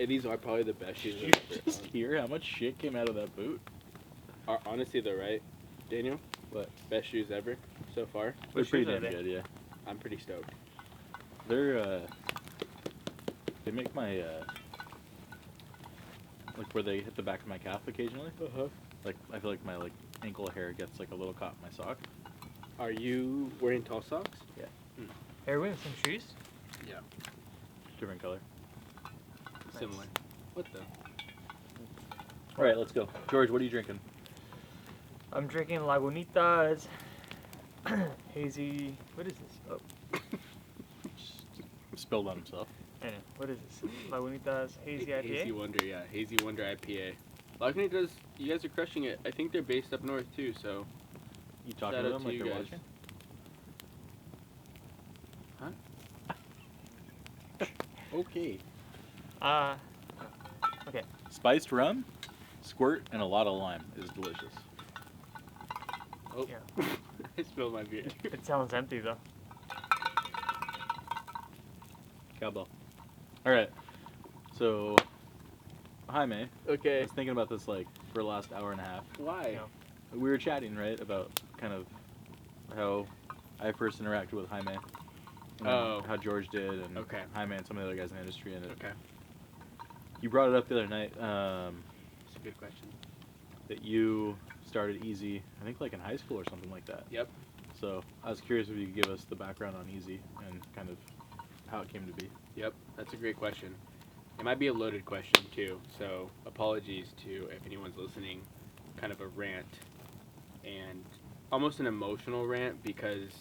these are probably the best shoes Did you I've ever just owned. hear how much shit came out of that boot? Honestly, they're right. Daniel? What? Best shoes ever so far? They're pretty shoes are damn they? good, yeah. I'm pretty stoked. They're, they make my, like where they hit the back of my calf occasionally. Uh-huh. Like, I feel like my, like, ankle hair gets, like, a little caught in my sock. Are you wearing tall socks? Yeah. Are you wearing some shoes? Yeah. Different color. Similar. What the? Alright, let's go. George, what are you drinking? I'm drinking Lagunitas hazy. What is this? Oh, Spilled on himself. I know. What is this? Lagunitas hazy IPA. Hazy Wonder, yeah. Hazy Wonder IPA. Lagunitas, you guys are crushing it. I think they're based up north too, so. You talking Shout to out them to like you they're guys. watching? Okay. Okay. Spiced rum, squirt, and a lot of lime is delicious. Oh, Yeah. I spilled my beer. It sounds empty though. Cowbell. Alright. So, Jaime, I Okay. was thinking about this like for the last hour and a half. Why? Yeah. We were chatting, right, about kind of how I first interacted with Jaime. And then Oh. how George did, and Okay. Jaime and some of the other guys in the industry. And Okay. you brought it up the other night That's a good question. that you started Easy, I think like in high school or something like that. Yep. So I was curious if you could give us the background on Easy and kind of how it came to be. Yep. That's a great question. It might be a loaded question too, so apologies to if anyone's listening. Kind of a rant and almost an emotional rant because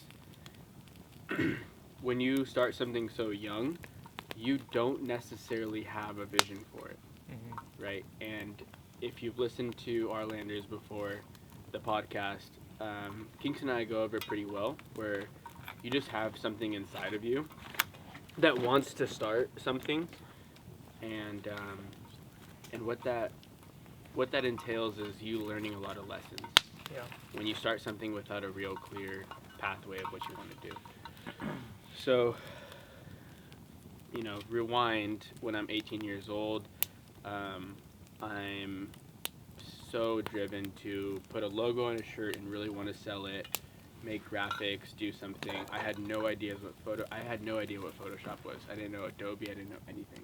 when you start something so young, you don't necessarily have a vision for it, Mm-hmm. right? And if you've listened to our Landers before the podcast, Kingston and I go over it pretty well, where you just have something inside of you that wants to start something, and what that entails is you learning a lot of lessons Yeah. when you start something without a real clear pathway of what you want to do. So, you know, rewind when I'm 18 years old, I'm so driven to put a logo on a shirt and really want to sell it, make graphics, do something. I had no idea what Photoshop was. I didn't know Adobe. I didn't know anything.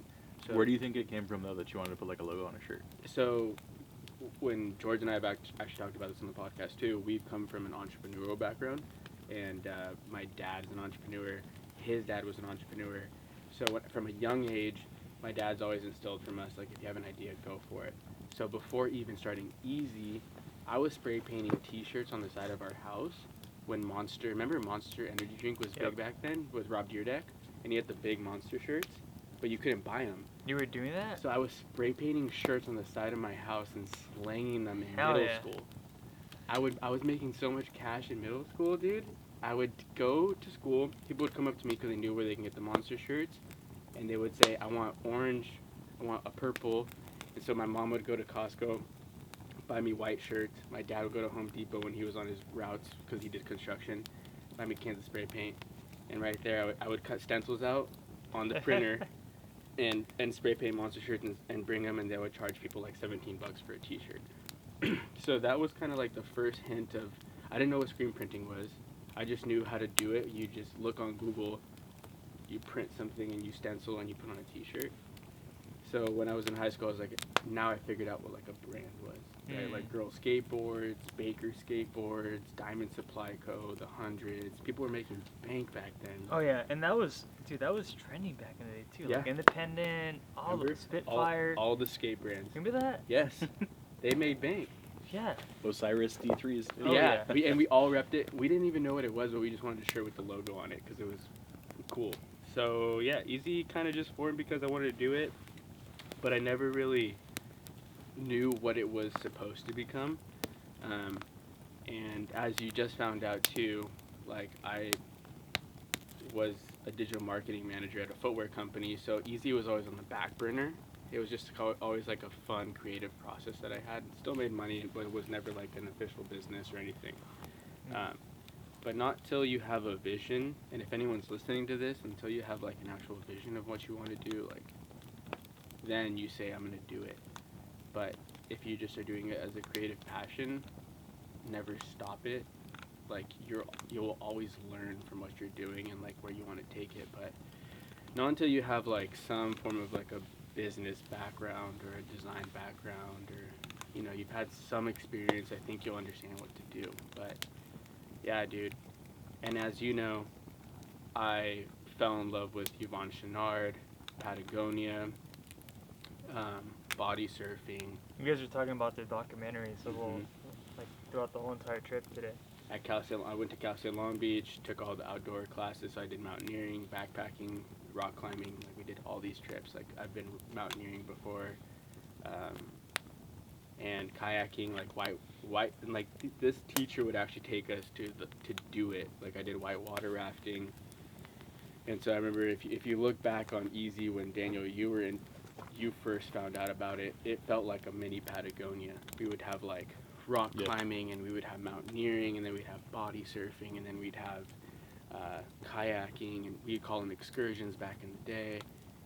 So, Where do you think it came from, though, that you wanted to put like a logo on a shirt? So, when George and I have actually talked about this on the podcast too, we've come from an entrepreneurial background, and my dad is an entrepreneur. His dad was an entrepreneur. So from a young age, my dad's always instilled from us, like, if you have an idea, go for it. So before even starting Easy, I was spray painting T-shirts on the side of our house when remember Monster energy drink was Yep. big back then with Rob Dyrdek, and he had the big Monster shirts, but you couldn't buy them. You were doing that? So I was spray painting shirts on the side of my house and slanging them in Hell middle yeah. school. I was making so much cash in middle school, dude. I would go to school. People would come up to me because they knew where they can get the Monster shirts, and they would say, "I want orange, I want a purple." And so my mom would go to Costco, buy me white shirts. My dad would go to Home Depot when he was on his routes because he did construction, buy me cans of spray paint, and right there I would cut stencils out on the printer. And spray paint Monster shirts and bring them, and they would charge people like $17 for a T-shirt. So that was kind of like the first hint of, I didn't know what screen printing was. I just knew how to do it. You just look on Google, you print something, and you stencil, and you put on a T-shirt. So when I was in high school, I was like, now I figured out what like a brand was. Right? Like Girl Skateboards, Baker Skateboards, Diamond Supply Co., The Hundreds. People were making bank back then. Oh yeah, and that was trending back in the day too. Yeah. Like Independent, all Remember? the Spitfire. All the skate brands. Remember that? Yes. They made bank. Yeah. Osiris D3s. Oh, yeah. yeah. We all repped it. We didn't even know what it was, but we just wanted a shirt with the logo on it because it was cool. So yeah, Easy kind of just formed because I wanted to do it, but I never really knew what it was supposed to become. And as you just found out too, like, I was a digital marketing manager at a footwear company, so Easy was always on the back burner. It was just always like a fun, creative process that I had. Still made money, but it was never like an official business or anything. But not till you have a vision, and if anyone's listening to this, until you have like an actual vision of what you want to do, like, then you say, I'm going to do it. But if you just are doing it as a creative passion, never stop it. Like, you'll always learn from what you're doing and, like, where you want to take it. But not until you have, like, some form of, like, a business background or a design background, or, you know, you've had some experience, I think you'll understand what to do. But, yeah, dude. And as you know, I fell in love with Yvon Chouinard, Patagonia, body surfing. You guys are talking about the documentary, so we'll Mhm. like throughout the whole entire trip today. At Cal State, I went to Cal State Long Beach, took all the outdoor classes. So I did mountaineering, backpacking, rock climbing. Like, we did all these trips. Like, I've been mountaineering before, and kayaking. Like, white, and like this teacher would actually take us to do it. Like, I did whitewater rafting. And so I remember, if you look back on Easy, when Daniel, you first found out about it, it felt like a mini Patagonia. We would have like rock climbing, and we would have mountaineering, and then we'd have body surfing, and then we'd have kayaking, and we'd call them excursions back in the day.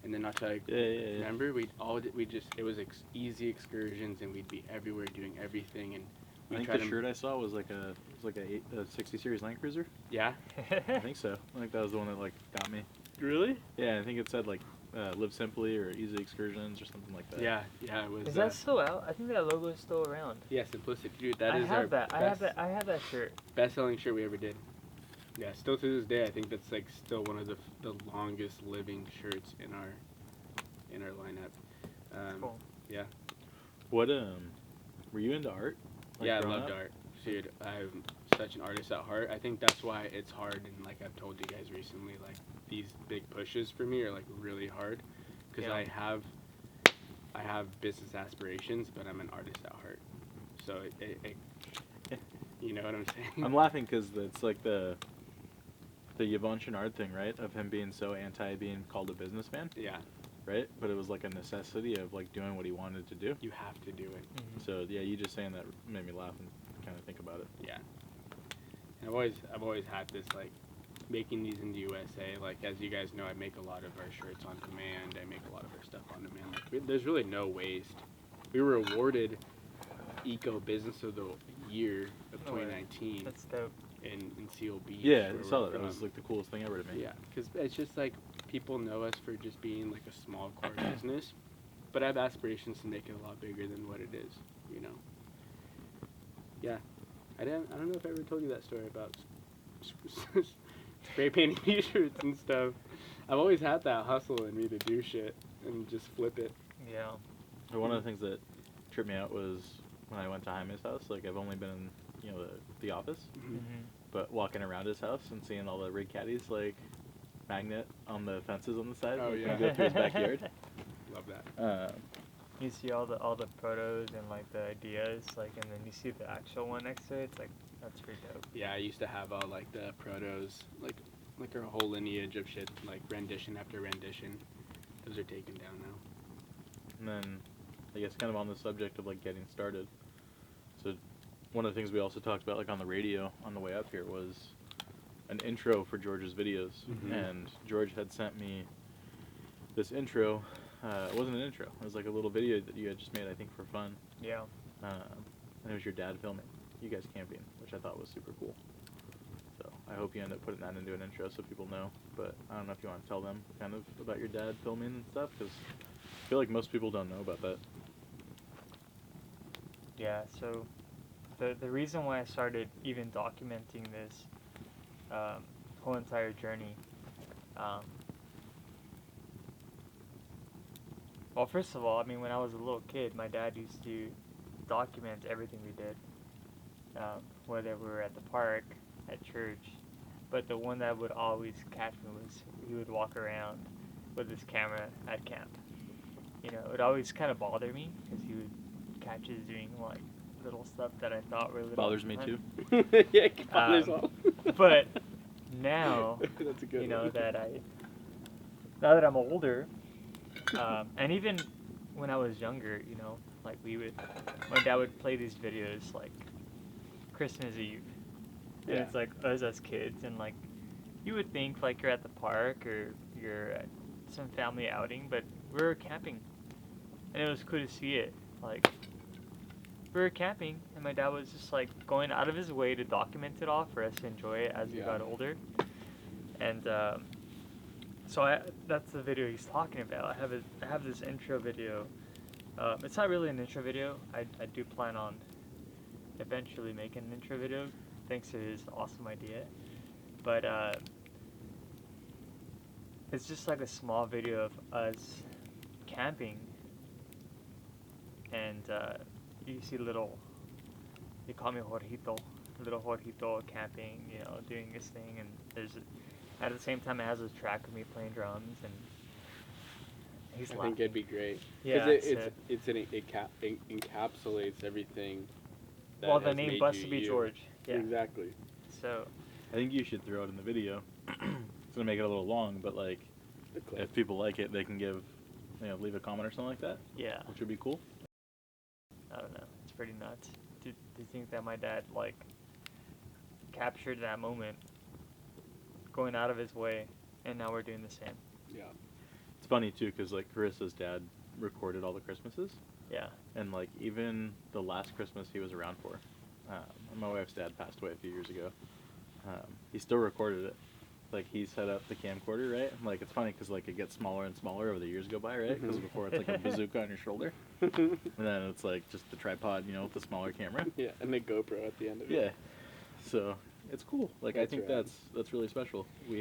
And then remember, it was easy excursions, and we'd be everywhere doing everything. And I think the shirt I saw was like a 60 series Land Cruiser. Yeah, I think so. I think that was the one that like got me. really? Yeah, I think it said like live simply or easy excursions or something like that. Yeah, it was. Is that still out? I think that logo is still around. Yeah, Simplicity, dude. That I is have our that. best, I have that shirt. best-selling shirt we ever did. Yeah, still to this day, I think that's like still one of the longest living shirts in our lineup. Cool. Yeah. What were you into art? Like, Yeah, I growing loved up? art. Dude, I'm such an artist at heart. I think that's why it's hard, and like I've told you guys recently, like these big pushes for me are like really hard, because Yeah. I have business aspirations, but I'm an artist at heart. So it you know what I'm saying? I'm laughing because it's like the Yvon Chouinard thing, right? Of him being so anti being called a businessman, Yeah, right? But it was like a necessity of like doing what he wanted to do. you have to do it. So yeah, you just saying that made me laugh and kind of think about it. Yeah. And I've always had this, like, making these in the USA. Like, as you guys know, I make a lot of our shirts on demand. I make a lot of our stuff on demand. Like, there's really no waste. We were awarded Eco Business of the Year of Oh, yeah. 2019 That's dope. in Seal Beach. Yeah, where I saw we're that. That was from. like the coolest thing ever to me. Yeah, because it's just like people know us for just being like a small core business, but I have aspirations to make it a lot bigger than what it is, you know. Yeah, I don't know if I ever told you that story about spray painting t-shirts and stuff. I've always had that hustle in me to do shit and just flip it. Yeah. But one of the things that tripped me out was when I went to Jaime's house. Like I've only been in, you know, the office, but walking around his house and seeing all the rig caddies like magnet on the fences on the side. Oh, like, yeah. when you go through his backyard. Love that. You see all the protos and like the ideas, like, and then you see the actual one next to it. It's like that's pretty dope. Yeah, I used to have all like the protos, like our whole lineage of shit, like rendition after rendition. Those are taken down now. And then, I guess kind of on the subject of like getting started. So, one of the things we also talked about like on the radio on the way up here was an intro for George's videos. Mhm. And George had sent me this intro. It wasn't an intro. It was like a little video that you had just made, I think, for fun. Yeah. And it was your dad filming you guys camping, which I thought was super cool. So I hope you end up putting that into an intro so people know. But I don't know if you want to tell them kind of about your dad filming and stuff, because I feel like most people don't know about that. Yeah. So the reason why I started even documenting this whole entire journey. Well, first of all, I mean, when I was a little kid, my dad used to document everything we did, whether we were at the park, at church. But the one that would always catch me was he would walk around with his camera at camp. You know, it would always kind of bother me because he would catch us doing like little stuff that I thought were little. Bothers me too. Yeah, it bothers all. But now, That's a good you know, one. now that I'm older, and even when I was younger, you know, like my dad would play these videos like Christmas Eve, and Yeah. it's like us as kids, and like you would think like you're at the park or you're at some family outing, but we're camping, and it was cool to see it. Like, we were camping, and my dad was just like going out of his way to document it all for us to enjoy it as we got older. And so that's the video he's talking about. I have this intro video. It's not really an intro video. I do plan on eventually making an intro video, thanks to his awesome idea. But it's just like a small video of us camping, and you see they call me little Jorgito camping, you know, doing this thing, and at the same time it has a track of me playing drums, and he's laughing. I think it'd be great. Yeah, it encapsulates everything. Well, the name Busted to be George. Yeah. Exactly. So I think you should throw it in the video. It's gonna make it a little long, but like, if people like it, they can leave a comment or something like that. Yeah. Which would be cool. I don't know. It's pretty nuts. Do you think that my dad like captured that moment, going out of his way, and now we're doing the same? Yeah. It's funny too, cause like Carissa's dad recorded all the Christmases. Yeah. And like even the last Christmas he was around for, my wife's dad passed away a few years ago. He still recorded it. Like he set up the camcorder, right? Like it's funny because like it gets smaller and smaller over the years go by, right? Because before it's like a bazooka on your shoulder, and then it's like just the tripod, you know, with the smaller camera. Yeah, and the GoPro at the end of it. Yeah. So it's cool. Like I think rad. that's really special. We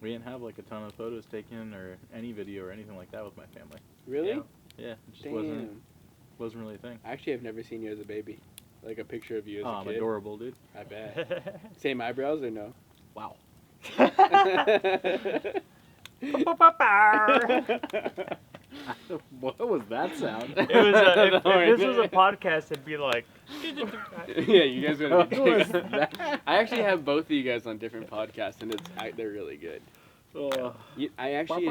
didn't have like a ton of photos taken or any video or anything like that with my family. Really? Yeah, it just Damn. wasn't really a thing. Actually, I've never seen you as a baby. Like a picture of you as a I'm kid. adorable, dude. I bet. Same eyebrows or no? Wow. What was that sound? It was if this was a podcast, it'd be like. Yeah, you guys gotta be. What was that? I actually have both of you guys on different podcasts, and they're really good. I actually.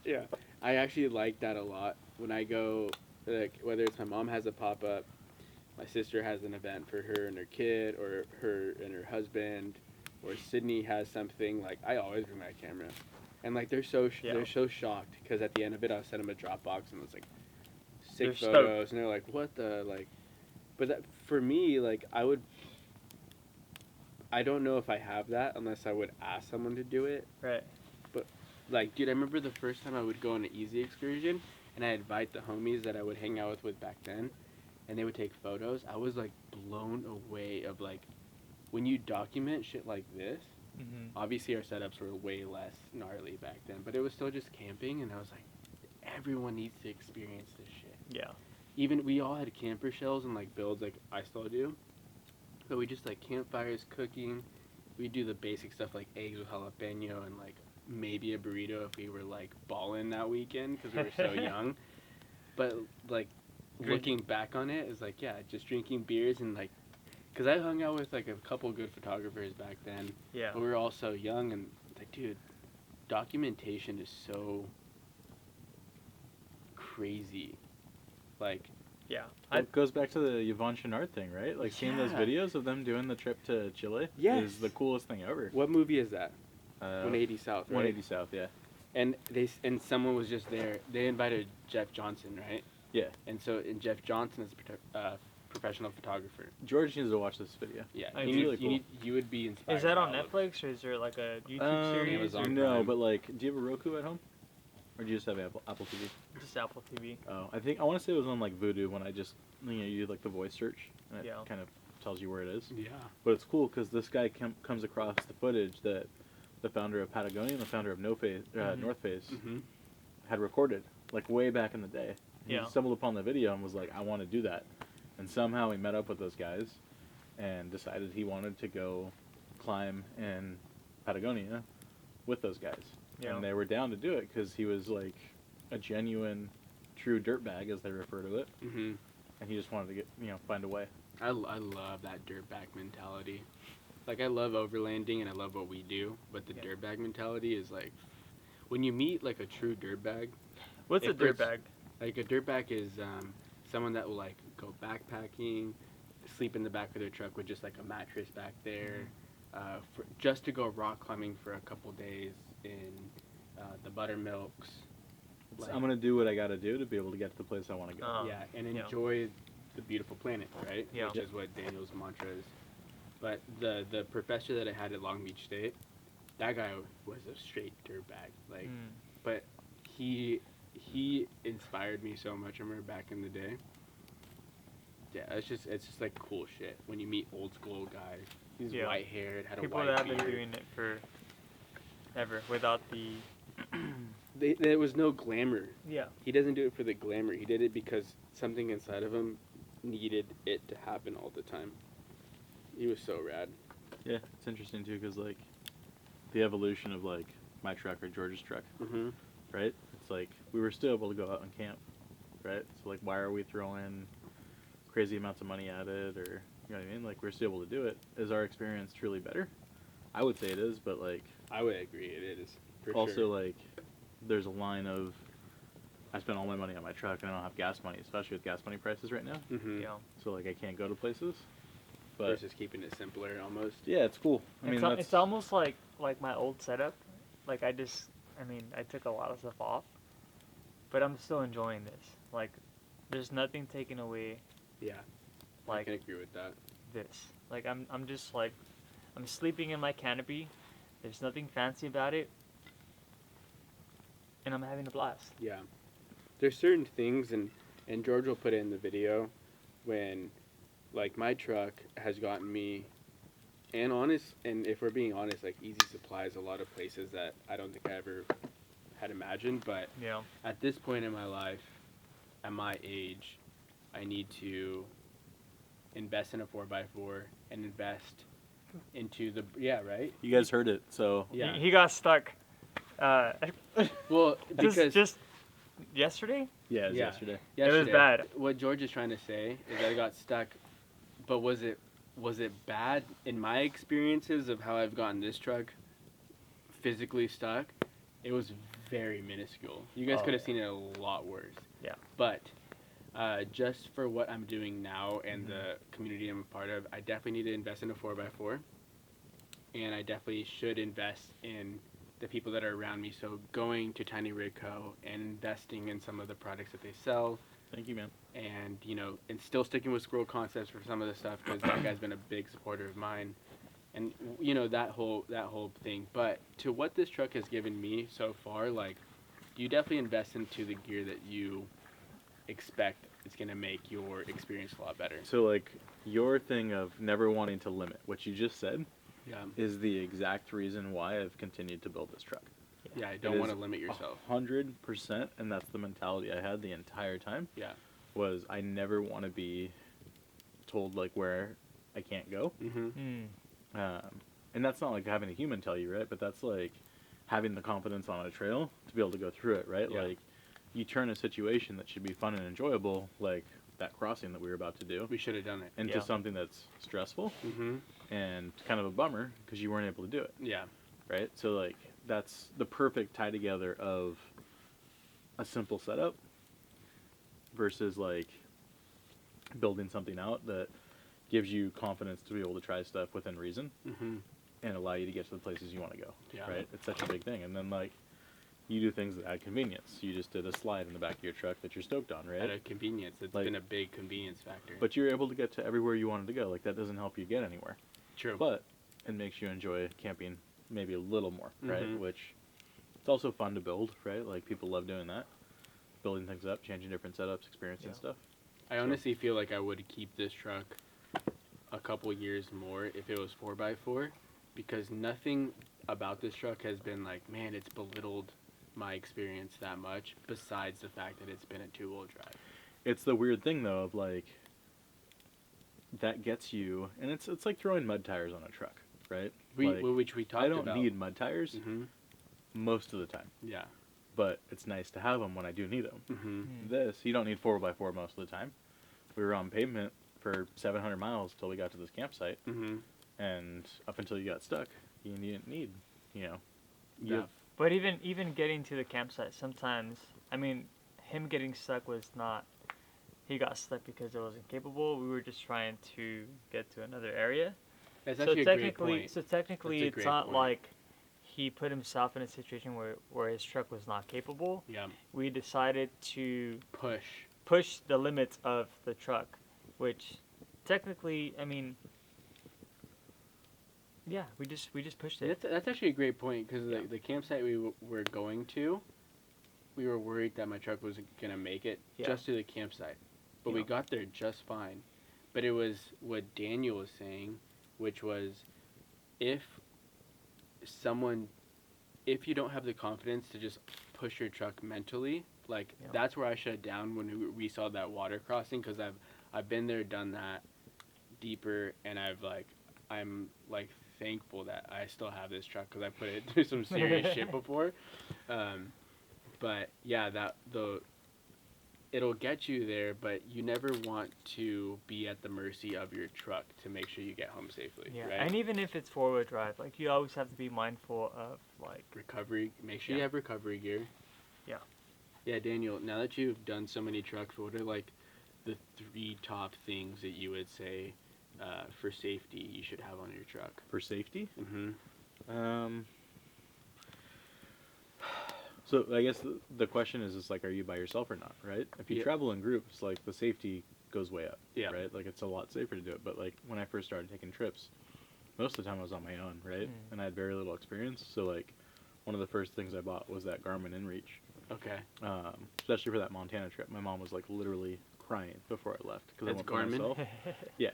Yeah, I actually like that a lot. When I go, like, whether it's my mom has a pop up, my sister has an event for her and her kid, or her and her husband, or Sydney has something. Like, I always bring my camera, and like they're so shocked because at the end of it, I'll send them a Dropbox and it's like 6 photos, and they're like, "What the like?" But that, for me, like I don't know if I have that unless I would ask someone to do it. Right. But like, dude, I remember the first time I would go on an easy excursion, and I'd invite the homies that I would hang out with back then, and they would take photos. I was like blown away of like, when you document shit like this, obviously our setups were way less gnarly back then, but it was still just camping, and I was like, everyone needs to experience this shit. Yeah. Even, we all had camper shells and like builds like I still do, but we just like campfires, cooking. We do the basic stuff like eggs with jalapeno and like maybe a burrito if we were like balling that weekend because we were so young. But like looking back on it is like, yeah, just drinking beers and like, because I hung out with like a couple good photographers back then. Yeah. But we were all so young, and like, dude, documentation is so crazy. Like, yeah. It goes back to the Yvonne Chouinard thing, right? Like, seeing those videos of them doing the trip to Chile is the coolest thing ever. What movie is that? 180 South, right? 180 South, yeah. And someone was just there. They invited Jeff Johnson, right? Yeah. And Jeff Johnson is a professional photographer. George needs to watch this video. Yeah. Really cool. You would be inspired. Is that on Netflix, or is there like a YouTube series? No, but like, do you have a Roku at home? Or do you just have Apple TV? Just Apple TV. Oh, I want to say it was on like Vudu when I just, you do like the voice search, and it kind of tells you where it is. Yeah. But it's cool because this guy comes across the footage that the founder of Patagonia and the founder of North Face had recorded, like way back in the day. He stumbled upon the video and was like, I want to do that. And somehow he met up with those guys and decided he wanted to go climb in Patagonia with those guys. Yeah. And they were down to do it because he was like a genuine, true dirtbag, as they refer to it. Mm-hmm. And he just wanted to find a way. I love that dirtbag mentality. Like, I love overlanding and I love what we do, but the dirtbag mentality is like, when you meet like a true dirtbag. What's a dirtbag? Like, a dirtbag is someone that will like go backpacking, sleep in the back of their truck with just like a mattress back there, just to go rock climbing for a couple days in the buttermilks. I'm gonna do what I gotta do to be able to get to the place I want to go. Yeah, and Yeah. enjoy the beautiful planet, right? Yeah. Which is what Daniel's mantra is. But the professor that I had at Long Beach State, that guy was a straight dirtbag. Like, but he inspired me so much. I remember back in the day. Yeah, it's just like cool shit when you meet old school guys. He's white haired, had a people white that have beard. been doing it for ever without the There was no glamour. yeah. He doesn't do it for the glamour. He did it because something inside of him needed it to happen all the time. He was so rad. Yeah, it's interesting too, because like the evolution of like my truck or George's truck, Mm-hmm. right? It's like we were still able to go out and camp, right? So like, why are we throwing crazy amounts of money at it, or you know what I mean? Like, we're still able to do it. Is our experience truly better? I would say it is, but like I would agree it is. For also sure. like there's a line of I spent all my money on my truck and I don't have gas money, especially with gas money prices right now. Mm-hmm. Yeah. So like I can't go to places. But Versus keeping it simpler almost. yeah, it's cool. I mean, that's It's almost like my old setup. Like I took a lot of stuff off, but I'm still enjoying this. Like, there's nothing taken away. Yeah. I Like can agree with that. this. Like I'm just like I'm sleeping in my canopy. There's nothing fancy about it, and I'm having a blast. Yeah. There's certain things, and George will put it in the video, when, like, my truck has gotten me, and if we're being honest, like, Easy Supplies, a lot of places that I don't think I ever had imagined, but Yeah. at this point in my life, at my age, I need to invest in a 4x4 and invest into the, right? you guys heard it. So Yeah. He got stuck. Well, because just yesterday. yeah, it was Yeah. yesterday. It was yesterday, bad. What George is trying to say is that I got stuck, but was it bad in my experiences of how I've gotten this truck physically stuck? It was very minuscule. You guys Oh, could have yeah. seen it a lot worse. Yeah. But just for what I'm doing now and the community I'm a part of, I definitely need to invest in a 4x4, and I definitely should invest in the people that are around me. So going to Tiny Rig Co. and investing in some of the products that they sell, Thank you, man. and and still sticking with Squirrel Concepts for some of the stuff, because that guy's been a big supporter of mine, and that whole thing. But to what this truck has given me so far, like, you definitely invest into the gear that you expect is going to make your experience a lot better. So like your thing of never wanting to limit, what you just said, Yeah. is the exact reason why I've continued to build this truck. Yeah, I don't want to limit yourself. 100%, and that's the mentality I had the entire time. Yeah. Was I never want to be told like where I can't go. Mm-hmm. And that's not like having a human tell you, right? But that's like having the confidence on a trail to be able to go through it, right? Yeah. Like, you turn a situation that should be fun and enjoyable, like that crossing that we were about to do, We should have done it. into something that's stressful Mm-hmm. and kind of a bummer because you weren't able to do it, Yeah. right? So like that's the perfect tie together of a simple setup versus like building something out that gives you confidence to be able to try stuff within reason Mm-hmm. and allow you to get to the places you want to go. Yeah. Right? It's such a big thing. And then like you do things that add convenience. You just did a slide in the back of your truck that you're stoked on, right? At a convenience. It's Like- been a big convenience factor. But you're able to get to everywhere you wanted to go. Like that doesn't help you get anywhere. True. But it makes you enjoy camping maybe a little more, right? Mhm. Which it's also fun to build, right? Like people love doing that. Building things up, changing different setups, experiencing Yeah. stuff. I honestly feel like I would keep this truck a couple years more if it was 4x4, because nothing about this truck has been like, man, it's belittled my experience that much, besides the fact that it's been a 2-wheel drive. It's the weird thing though of like that gets you, and it's like throwing mud tires on a truck, right? Like, Which we talked I don't about. need mud tires Mm-hmm. most of the time, Yeah. but it's nice to have them when I do need them. Mm-hmm. This, you don't need 4x4 most of the time. We were on pavement for 700 miles till we got to this campsite, Mm-hmm. and up until you got stuck, you didn't need, you Yeah. have- But even getting to the campsite, sometimes, I mean, him getting stuck was not, he got stuck because it wasn't capable. We were just trying to get to another area. That's So actually a great technically, point. so technically, That's a it's great not point. like he put himself in a situation where his truck was not capable, Yeah. we decided to Push. the limits of the truck, which technically, I mean, yeah, we just pushed it. That's actually a great point because Yeah. the campsite we were going to, we were worried that my truck wasn't gonna make it Yeah. just to the campsite, but we Yeah. got there just fine. But it was what Daniel was saying, which was if if you don't have the confidence to just push your truck mentally, like Yeah. that's where I shut down when we saw that water crossing because I've been there, done that deeper, and I'm like thankful that I still have this truck because I put it through some serious shit before. But yeah, it'll get you there, but you never want to be at the mercy of your truck to make sure you get home safely. Yeah, Right? and even if it's 4-wheel drive, like you always have to be mindful of like Recovery. Make sure you Yeah. have recovery gear. Yeah. Yeah, Daniel. Now that you've done so many trucks, what are like the 3 top things that you would say for safety you should have on your truck? For safety? Mm-hmm. So I guess the question is like, are you by yourself or not, right? If you Yeah. travel in groups, like the safety goes way up, Yeah. right? Like it's a lot safer to do it. But like when I first started taking trips, most of the time I was on my own, right? And I had very little experience. So like one of the first things I bought was that Garmin InReach, Okay. especially for that Montana trip. My mom was like literally crying before I left because I That's went by Garmin? myself. Yeah,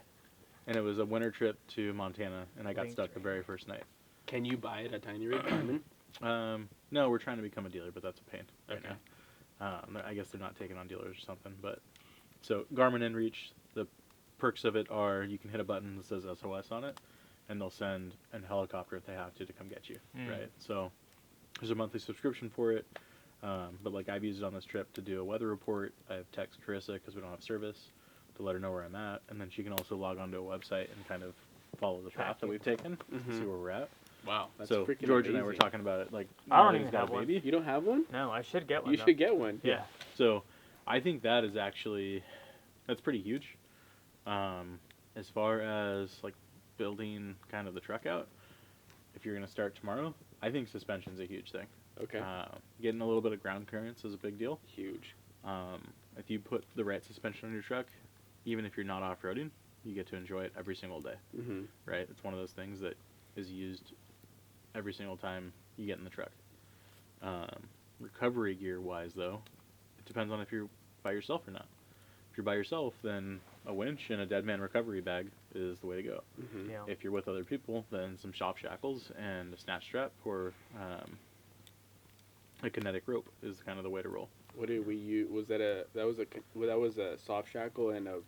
and it was a winter trip to Montana, and I got Linked stuck the right. very first night. Can you buy it at Tiny Rig Garmin? No, we're trying to become a dealer, but that's a pain right Okay. now. I guess they're not taking on dealers or something. But so Garmin InReach, the perks of it are you can hit a button that says SOS on it, and they'll send a helicopter if they have to come get you, right? So there's a monthly subscription for it. But like I've used it on this trip to do a weather report. I have text Carissa because we don't have service to let her know where I'm at, and then she can also log onto a website and kind of follow the path that we've taken, Mhm. see where we're at. Wow. That's So freaking George and I were amazing. talking about it. Like I don't now that even he's got have a one. baby. You don't have one? No, I should get one. You though. should get one. Yeah. So I think that is actually that's pretty huge. As far as like building kind of the truck out, if you're gonna start tomorrow, I think suspension's a huge thing. Okay. Getting a little bit of ground clearance is a big deal. Huge. If you put the right suspension on your truck, even if you're not off-roading, you get to enjoy it every single day, Mm-hmm. right? It's one of those things that is used every single time you get in the truck. Recovery gear-wise, though, it depends on if you're by yourself or not. If you're by yourself, then a winch and a dead man recovery bag is the way to go. Mm-hmm. Yeah. If you're with other people, then some shop shackles and a snatch strap or a kinetic rope is kind of the way to roll. What did we use? That was a soft shackle and a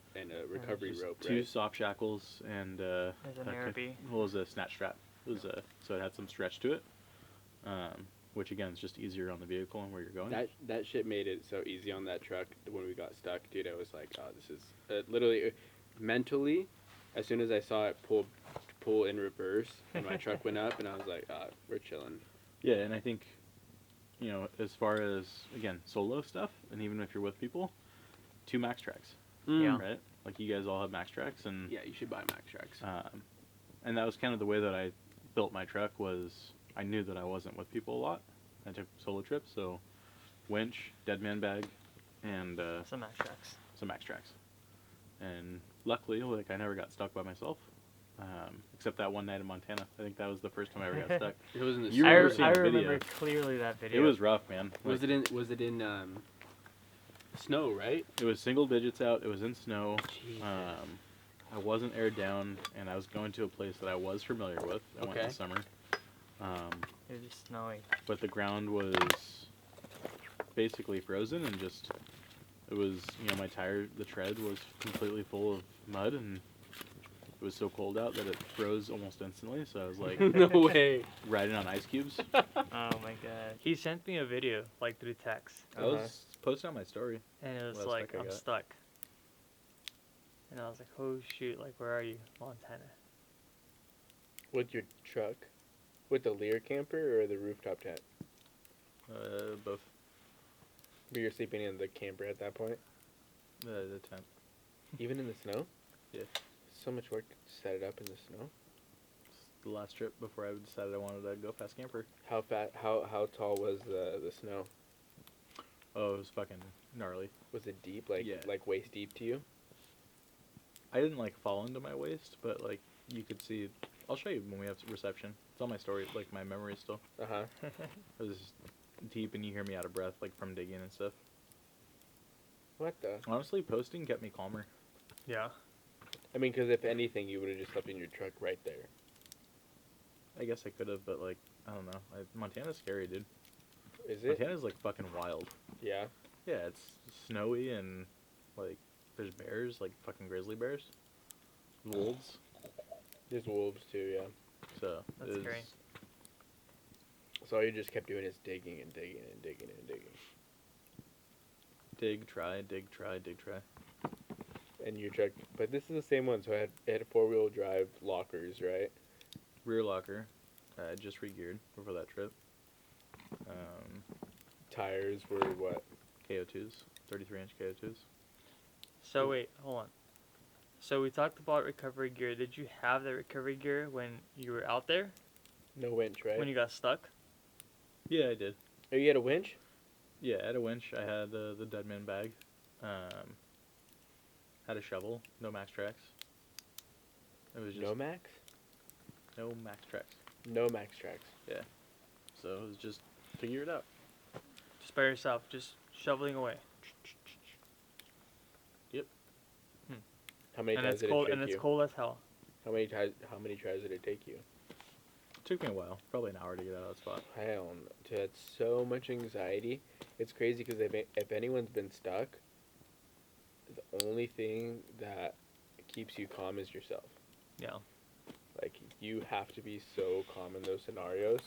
recovery Just rope, two right? soft shackles and There's an Araby. what was a snatch strap. It was so it had some stretch to it, which again is just easier on the vehicle and where you're going. That shit made it so easy on that truck when we got stuck, dude. I was like, oh, this is literally mentally. As soon as I saw it pull in reverse and my truck went up, and I was like, we're chilling. Yeah, and I think, as far as again solo stuff, and even if you're with people, 2 max tracks, Yeah. right? Like you guys all have max tracks, and Yeah, you should buy Max Tracks. and that was kind of the way that I built my truck. Was I knew that I wasn't with people a lot. I took solo trips, so winch, dead man bag, and Some max tracks. some max tracks. And luckily, like I never got stuck by myself, except that one night in Montana. I think that was the first time I ever got stuck. It was in the You I, remember snow. seeing I the remember video. clearly that video. It was rough, man. Was Like, it in snow, right? It was single digits out. It was in snow. Jesus. I wasn't aired down, and I was going to a place that I was familiar with. I went in Okay. the summer. It was just snowy. But the ground was basically frozen, and just it was my tire, the tread was completely full of mud, and it was so cold out that it froze almost instantly. So I was like No way. riding on ice cubes. Oh my god. He sent me a video, like through text. I was posting on my story. And it was Last like, stuck I I'm got. stuck. And I was like, oh shoot, like where are you? Montana. With your truck? With the Lear camper or the rooftop tent? Both But you're sleeping in the camper at that point? the tent. Even in the snow? Yeah. So much work to set it up in the snow? the last trip before I decided I wanted to go fast camper. How tall was the snow? Oh, it was fucking gnarly. Was it deep, like Yeah. like waist deep to you? I didn't like fall into my waist, but like you could see. I'll show you when we have reception. It's on my story, like my memory still. Uh huh. It was deep, and you hear me out of breath, like from digging and stuff. What the? Honestly, posting kept me calmer. Yeah. I mean, because if anything, you would have just slept in your truck right there. I guess I could have, but like I don't know. Montana's scary, dude. Is it? Montana's like fucking wild. Yeah. Yeah, it's snowy and like there's bears, like fucking grizzly bears, wolves. There's wolves too. Yeah. So That's it's- scary. So all you just kept doing is digging and digging and digging and digging. dig, try, dig, try, dig, try. And your truck, but this is the same one. So it had 4-wheel drive lockers, right? Rear locker, just re-geared before that trip. Tires were what? KO2s, 33-inch KO2s. So wait, hold on. So we talked about recovery gear. Did you have the recovery gear when you were out there? No winch, right? When you got stuck? Yeah, I did. Oh, you had a winch? Yeah, I had a winch. I had the dead man bag. Had a shovel. No max tracks. It was just No max? no max tracks. No max tracks. So it was just figure it out. Just by yourself, just shoveling away. How many And times it's did cold. it And take it's you? cold as hell. How many tries did it take you? It took me a while, probably an hour to get out of that spot. Hell, no. That's so much anxiety. It's crazy because if anyone's been stuck, the only thing that keeps you calm is yourself. Yeah. Like, you have to be so calm in those scenarios.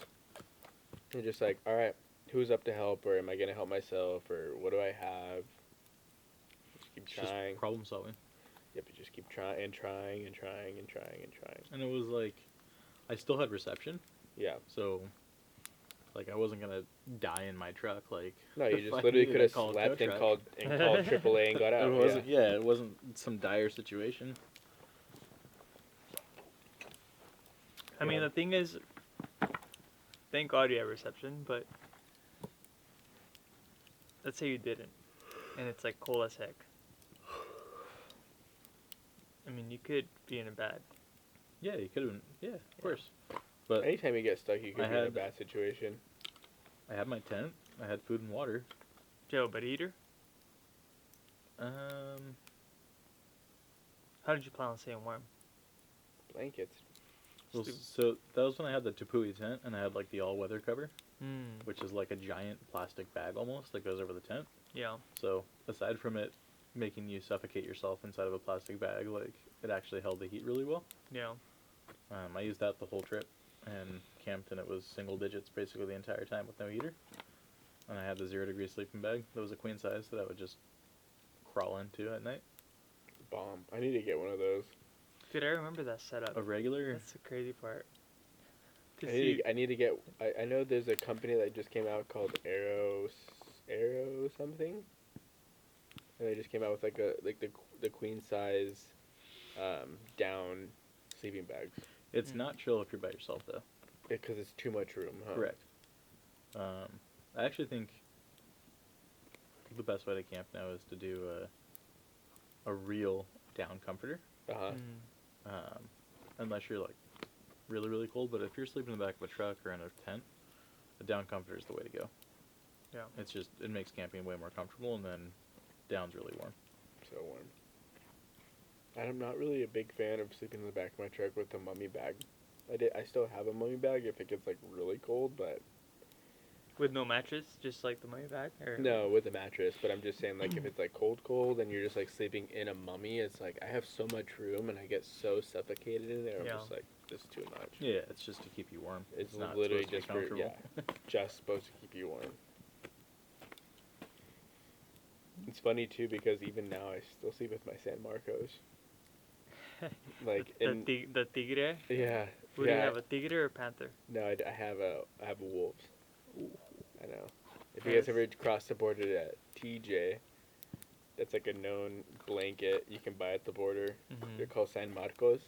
You're just like, all right, who's up to help, or am I gonna help myself, or what do I have? Just keep It's just trying. problem solving. Yep, you just keep trying and trying and trying and trying and trying. And it was like, I still had reception, Yeah. so like I wasn't gonna die in my truck. Like No, you if just I literally needed could to have call a slept tow and truck. called AAA and got out. It wasn't. Yeah, it wasn't some dire situation. I mean, Yeah. the thing is, thank God you have reception, but let's say you didn't, and it's like cold as heck. I mean, you could be in a bad. Yeah, you could have been. Yeah, of course. But Anytime you get stuck, you could I be in a had- bad situation. I had my tent. I had food and water. Joe, but eater? How did you plan on staying warm? Blankets. Well, Stupid. so that was when I had the Tepui tent, and I had like the all-weather cover, Hmm. which is like a giant plastic bag almost that goes over the tent. Yeah. So aside from it making you suffocate yourself inside of a plastic bag, like it actually held the heat really well. Yeah. I used that the whole trip and camped, and it was single digits basically the entire time with no heater. And I had the 0-degree sleeping bag that was a queen size that I would just crawl into at night. Bomb. I need to get one of those. Dude, I remember that setup. A regular, That's the crazy part. I To need, see, I need to get. I know there's a company that just came out called Arrow something, and they just came out with like the queen size, down sleeping bags. it's Mm. not chill if you're by yourself though. Because it's too much room, huh? Correct. I actually think the best way to camp now is to do a real down comforter. Uh huh. Mm. Unless you're like really, really cold. But if you're sleeping in the back of a truck or in a tent, a down comforter is the way to go. Yeah. It's just, it makes camping way more comfortable, and then down's really warm. So warm. I'm not really a big fan of sleeping in the back of my truck with a mummy bag. I still have a mummy bag if it gets like really cold, but With no mattress, just like the money bag? Or? no, with a mattress. But I'm just saying, like, if it's like cold, and you're just like sleeping in a mummy, it's like I have so much room and I get so suffocated in there. I'm Yeah. just like, this is too much. Yeah, it's just to keep you warm. It's not literally supposed just to be for comfortable. just supposed to keep you warm. It's funny too because even now I still sleep with my San Marcos. Like in the tigre? yeah, What do you have, a tigre or a panther? no, I have a wolves. I know. If you Yes. guys ever cross the border at TJ, that's like a known blanket you can buy at the border. Mhm. They're called San Marcos.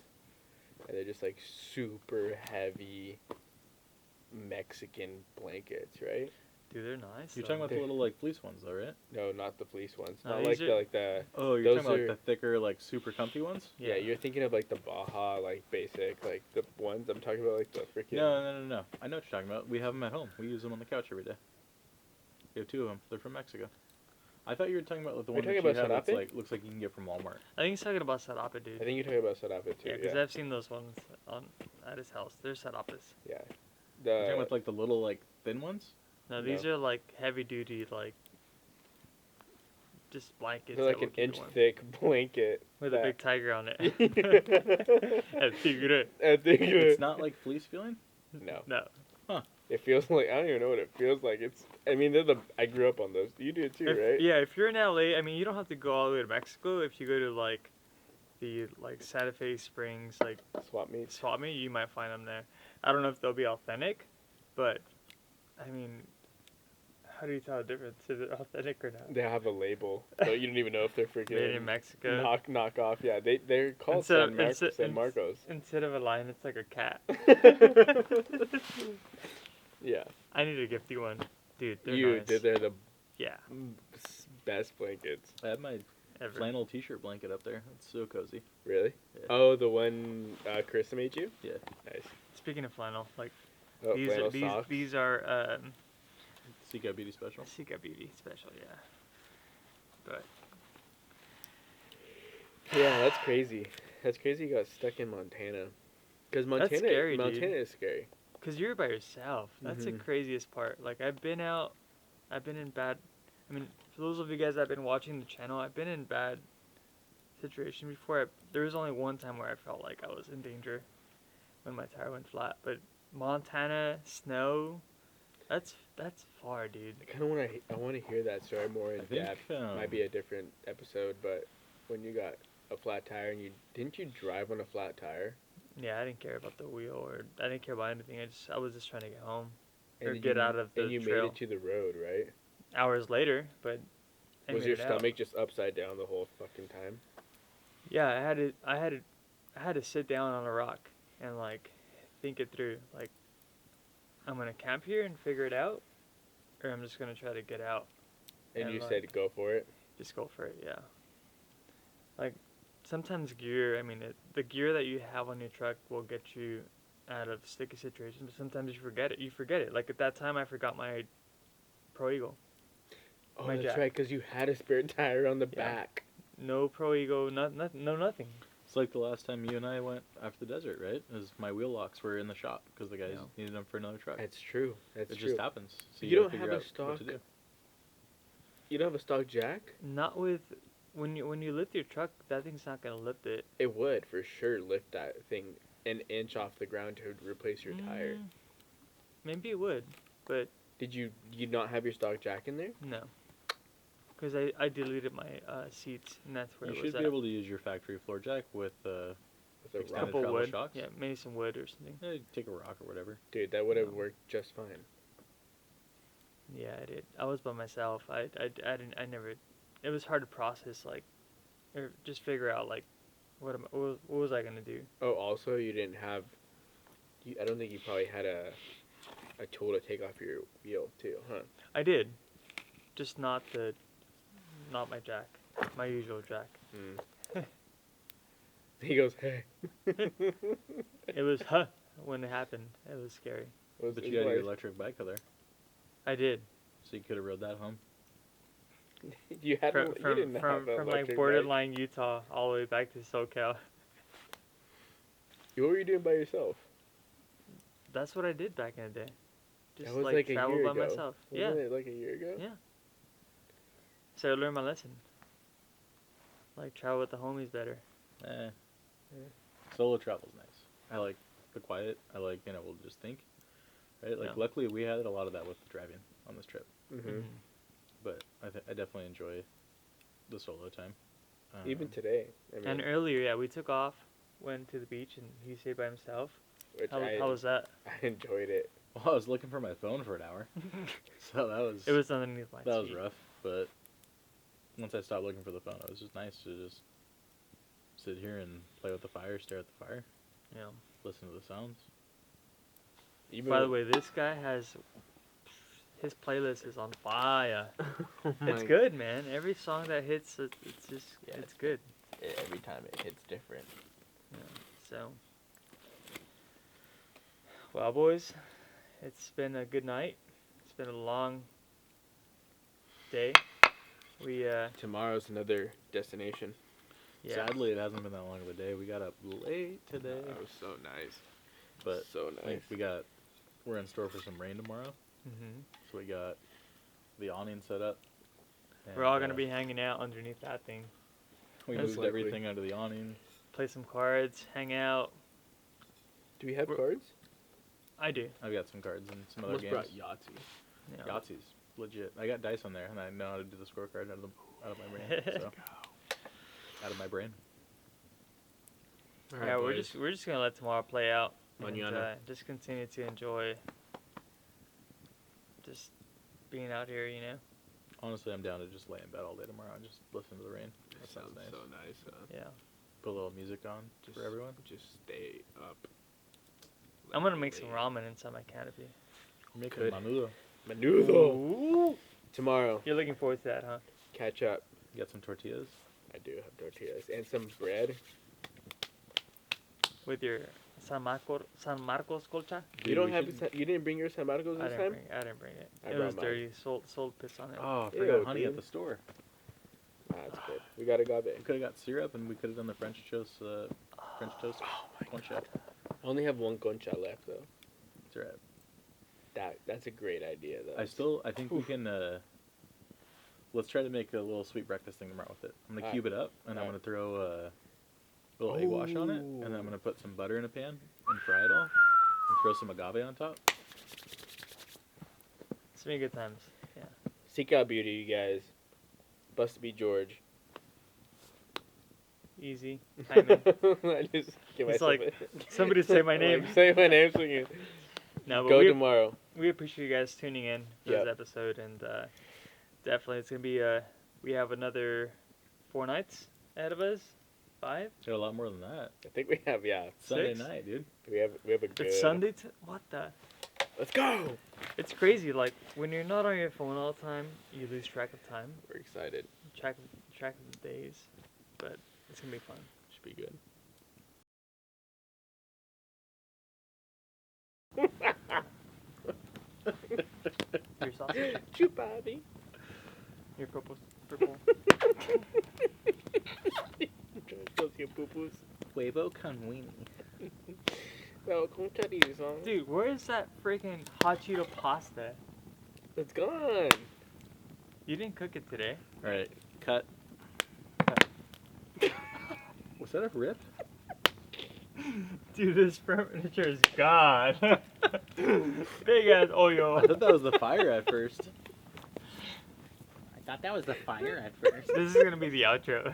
and they're just like super heavy Mexican blankets, right? Dude, they're nice. You're though. talking about the little like fleece ones, though, right? No, not the fleece ones. No, Not these like are- the Oh, you're Those talking about are- like the thicker, like super comfy ones? yeah. You're thinking of like the Baja, like basic, like the ones I'm talking about, like the freaking. No. I know what you're talking about. We have them at home. We use them on the couch every day. We have 2 of them. They're from Mexico. I thought you were talking about like, the Are one you that talking you have about that's Sarape? like looks like you can get from Walmart. I think he's talking about Sarape, dude. I think you're talking about Sarape too. Yeah, because Yeah, I've seen those ones at his house. They're Sarapes. yeah. You're talking about like the little like thin ones? No, these No. are like heavy duty, like just blankets. They're that like will an keep you inch warm. thick blanket with a that- big tiger on it. El tigre. I think It's not like fleece feeling? No, No. it feels like I don't even know what it feels like. I mean, I grew up on those. You did too, right? Yeah, if you're in LA, I mean, you don't have to go all the way to Mexico. If you go to like the Santa Fe Springs, like Swap meets. swap meet, you might find them there. I don't know if they'll be authentic, but I mean, how do you tell the difference? Is it authentic or not? They have a label, so you don't even know if they're freaking Made in Mexico. knock off. Yeah, they're called Instead San, of- San Marcos. Instead of a lion, it's like a cat. Yeah, I need to gift you one, dude. They're nice. they're the Yeah, best blankets. I have my ever. flannel t-shirt blanket up there. It's so cozy. Really? Yeah. Oh, the one Chris made you? Yeah. Nice. Speaking of flannel, like Oh, these flannel are socks. these are Seek Out Beauty Special. Sika Beauty special, yeah. But Yeah, that's crazy. That's crazy. You got stuck in Montana. Because Montana, scary, dude. Montana is scary. because you're by yourself, that's the Mhm. craziest part. Like I've been in bad. I mean, for those of you guys that have been watching the channel, I've been in bad situation before. There was only one time where I felt like I was in danger when my tire went flat. But Montana snow, that's far, dude. I kind of want to hear that story more in I think, depth. Might be a different episode, but when you got a flat tire and didn't you drive on a flat tire? Yeah, I didn't care about the wheel or I didn't care about anything. I was just trying to get home And or did get you- out of the and you trail. made it to the road, right? Hours later, but I Was made your it out. stomach just upside down the whole fucking time? Yeah, I had to sit down on a rock and like think it through. Like, I'm gonna camp here and figure it out, or I'm just gonna try to get out. And And you like- said go for it. Just go for it. Yeah. Like, sometimes gear. I mean, the gear that you have on your truck will get you out of sticky situations, but sometimes you forget it. Like at that time, I forgot my Pro Eagle. Oh, My that's jack. right, because you had a spare tire on the Yeah. back. No Pro Eagle. No nothing. It's like the last time you and I went after the desert, right? My wheel locks were in the shop because the guys Yeah. needed them for another truck. That's true. That's It true. just happens. So You gotta don't figure have a out what to stock- do. You don't have a stock jack? Not with when you lift your truck. That thing's not gonna lift it. It would for sure lift that thing an inch off the ground to replace your tire. Maybe it would, but Did you not have your stock jack in there? no. Because I deleted my seats, and that's where You it was should at. be able to use your factory floor jack with With a Extended rock? Couple travel wood. shocks? Yeah, maybe some wood or something. take a rock or whatever. Dude, that would have No. worked just fine. Yeah, I did. I was by myself. I didn't. I never. It was hard to process, like, or just figure out like, what was I gonna do? Oh, also, you didn't have. I don't think you probably had a tool to take off your wheel too, huh? I did, just not my jack, my usual jack. He goes, hey. It was when it happened. It was scary. Was But his you had your wife- electric bike there, I did. so you could have rode that home. You had From you didn't from, have an from like electric bike. borderline Utah all the way back to SoCal. What were you doing by yourself? That's what I did back in the day. Just That was like like a travel year by ago. myself. Wasn't Yeah. it like a year ago? Yeah. So I learned my lesson. Like travel with the homies better. Eh. Solo travel's nice. I like the quiet. I like being able to just think. Right? Like, Yeah. luckily we had a lot of that with driving on this trip. Mm-hmm. But I definitely enjoy the solo time. Even today. I mean, And earlier, yeah, we took off, went to the beach, and he stayed by himself. which How I was that? I enjoyed it. Well, I was looking for my phone for an hour, so that was It was underneath my that was seat. rough. But once I stopped looking for the phone, it was just nice to just sit here and play with the fire, stare at the fire. Yeah. Listen to the sounds. Even By the way, this guy has his playlist is on fire. oh It's my- good, man. Every song that hits, it's just Yeah, it's good. Every time it hits different. So, well, boys, it's been a good night. It's been a long day. We Tomorrow's another destination. yeah. Sadly, it hasn't been that long of a day. We got up late today, That was so nice. but So nice. we're in store for some rain tomorrow. hmm So we got the awning set up. We're all and, gonna be hanging out underneath that thing. We Most moved likely. everything under the awning. Play some cards, hang out. Do we have We're- cards? I do. I've got some cards and some other Almost games. brought Yahtzee. Yeah. Yahtzee's legit. I got dice on there, and I know how to do the scorecard out of my brain. So out of my brain. All Yeah, right, we're boys. just gonna let tomorrow play out and Mañana. just continue to enjoy just being out here, you know. Honestly, I'm down to just lay in bed all day tomorrow and just listen to the rain. That That sounds sounds nice. so nice. Yeah. Put a little music on Just, for everyone. Just stay up. I'm gonna make some ramen inside my canopy. Make Good. a menudo. Menudo. Ooh. Tomorrow, You're looking forward to that, huh? catch up. You got some tortillas. I do have tortillas and some bread. With your San Marcos colcha? You Dude, don't we have should- you didn't bring your San Marcos I this didn't time? bring it. I It brought was mine. dirty. Sold piss on it. Oh, I Ew, forgot honey at dude. the store. Ah, that's good. We got agave. We could have got syrup and we could have done the French toast concha. I only have one concha left though. That's right. That's a great idea though. I think we can. Let's try to make a little sweet breakfast thing tomorrow with it. I'm gonna Alright. cube it up and I'm gonna throw a little egg wash on it, and then I'm gonna put some butter in a pan and fry it all, and throw some agave on top. It's been good times. Yeah. Seek out beauty, you guys. Bust to be George. Easy. Hyman. I just give It's myself like, a- somebody say my I'm name. Like, say my name so you No, but go we, tomorrow. we appreciate you guys tuning in for Yep. this episode, and definitely it's gonna be we have another 4 nights ahead of us. 5. Got a lot more than that. I think we have Sunday 6? night, dude. we have a good. It's Sunday. What the? Let's go. It's crazy. Like when you're not on your phone all the time, you lose track of time, We're excited. track of the days. But it's gonna be fun. Should be good. Your sausage, Chupabi. your purple. Huevo con weenie. Well, con chorizo. Dude, where is that freaking hot Cheeto pasta? It's gone. You didn't cook it today. All right, cut. Was that a rip? Dude, this furniture is gone. Big ass Oyo. I thought that was the fire at first. I thought that was the fire at first. This is gonna be the outro.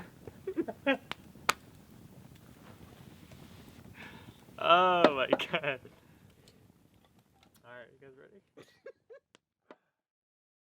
Oh my god.